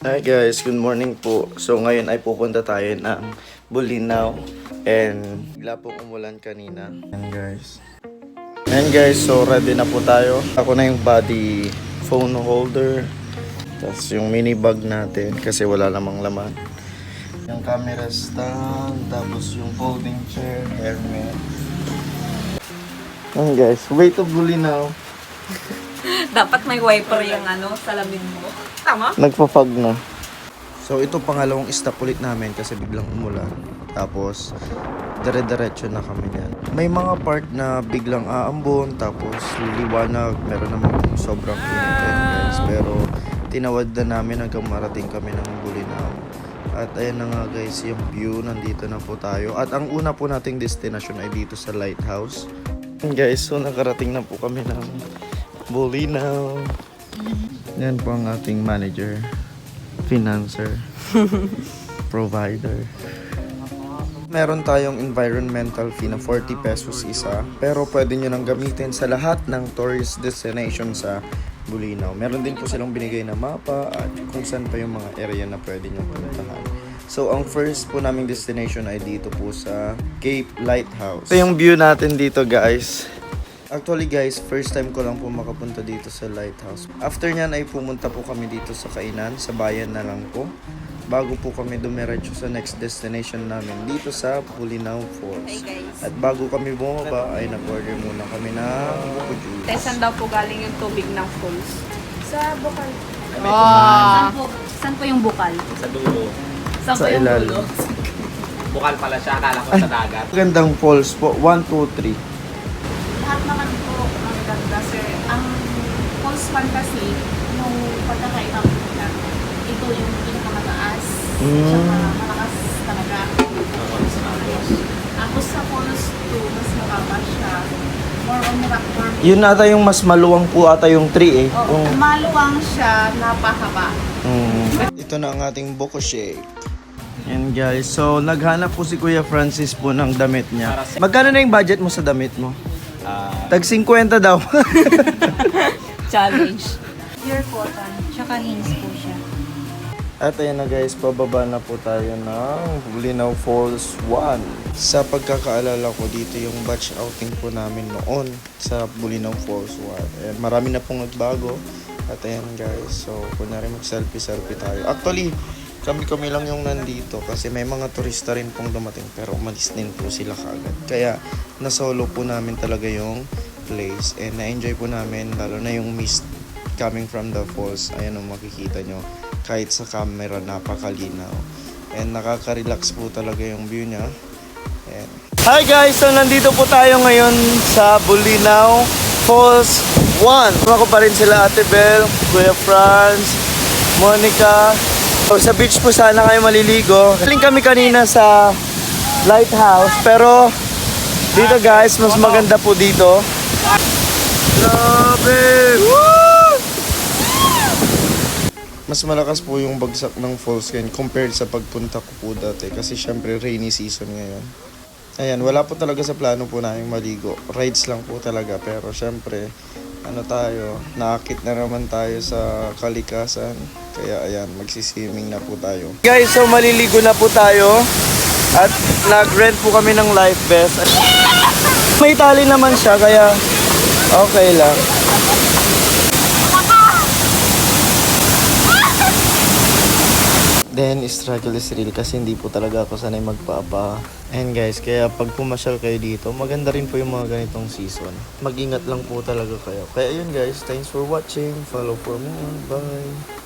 Hi guys, good morning po. So ngayon ay pupunta tayo ng Bolinao and bigla pong umulan kanina. And guys, so ready na po tayo. Ako na yung body phone holder. Tapos yung mini bag natin kasi wala namang laman. Yung camera stand, tapos yung folding chair, helmet. And guys, way to Bolinao. Dapat may wiper yung salamin mo. Tama? Nagpa-fog na. So ito pangalawang stop ulit namin kasi biglang umulan. Tapos dire-diretso na kami yan. May mga part na biglang aambon, tapos liliwanag, meron namang sobrang init guys. Pero tinawad na namin hanggang marating kami ng Bolinao. At ayan na nga guys, yung view, nandito na po tayo. At ang una po nating destination ay dito sa lighthouse. And guys, so nakarating na po kami ng Bolinao. Yan po ang ating manager, financer, provider. Meron tayong environmental fee na 40 pesos isa, pero pwede nyo nang gamitin sa lahat ng tourist destination sa Bolinao. Meron din po silang binigay na mapa at kung saan pa yung mga area na pwede nyo puntahan. So ang first po naming destination ay dito po sa Cape Lighthouse. Ito yung view natin dito guys. Actually guys, first time ko lang po makapunta dito sa lighthouse. After nyan ay pumunta po kami dito sa Kainan, sa bayan na lang po. Bago po kami dumiretso sa next destination namin dito sa Bolinao Falls. Hey guys. At bago kami bumaba ay nag-order muna kami ng buko juice. Saan daw po galing yung tubig ng falls? Sa Bukal. Saan po yung Bukal? Sa dulo. Saan Sa po yung ilalim. dulo? Bukal pala siya, akala ko sa dagat. Magandang falls po, 1, 2, 3. Lahat naman po maganda sir. Ang falls fan kasi, yung pagkakaiba ko na ito yung pinakamataas. Tsaka malakas talaga. Tapos sa falls 2, mas mababa siya. More on rock formation. Yun ata yung mas maluwang po ata yung 3 eh. Oo, maluwang siya, napahaba. Ito na ang ating buko shake. Yan guys, so naghanap po si Kuya Francis po ng damit niya. Magkano na yung budget mo sa damit mo? Tag 50 daw. Challenge. Pure cotton. Tsaka Hanes po siya. At ayan na guys, pababa na po tayo ng Bolinao Falls 1. Sa pagkakaalala ko, dito yung batch outing po namin noon sa Bolinao Falls 1. Ayan, marami na pong nagbago. At ayan guys, so kunyari mag-selfie tayo. Actually, kami lang yung nandito kasi may mga turista rin pong dumating pero umalis din po sila kagad. Kaya na-solo po namin talaga yung place and na-enjoy po namin lalo na yung mist coming from the falls. Ayan ang makikita nyo. Kahit sa camera, napakalinaw. And nakaka-relax po talaga yung view niya. And hi guys! So nandito po tayo ngayon sa Bolinao Falls 1. Ako pa rin sila Ate Bel, Kuya Franz, Monica. So, sa beach po sana kayo maliligo. Galing kami kanina sa lighthouse. Pero dito guys, mas maganda po dito. Grabe! Woo! Mas malakas po yung bagsak ng falls ngayon compared sa pagpunta ko po dati. Kasi syempre rainy season ngayon. Ayan, wala po talaga sa plano po namin maligo. Rides lang po talaga. Pero syempre, naakit na naman tayo sa kalikasan. Kaya ayan, magsiswimming na po tayo. Guys, so maliligo na po tayo. At nag-rent po kami ng life vest. May tali naman siya, kaya okay lang. Then, struggle is real kasi hindi po talaga ako sanay magpapa. And guys, kaya pag pumasyal kayo dito, maganda rin po yung mga ganitong season. Mag-ingat lang po talaga kayo. Kaya yun guys, thanks for watching. Follow for more. Bye!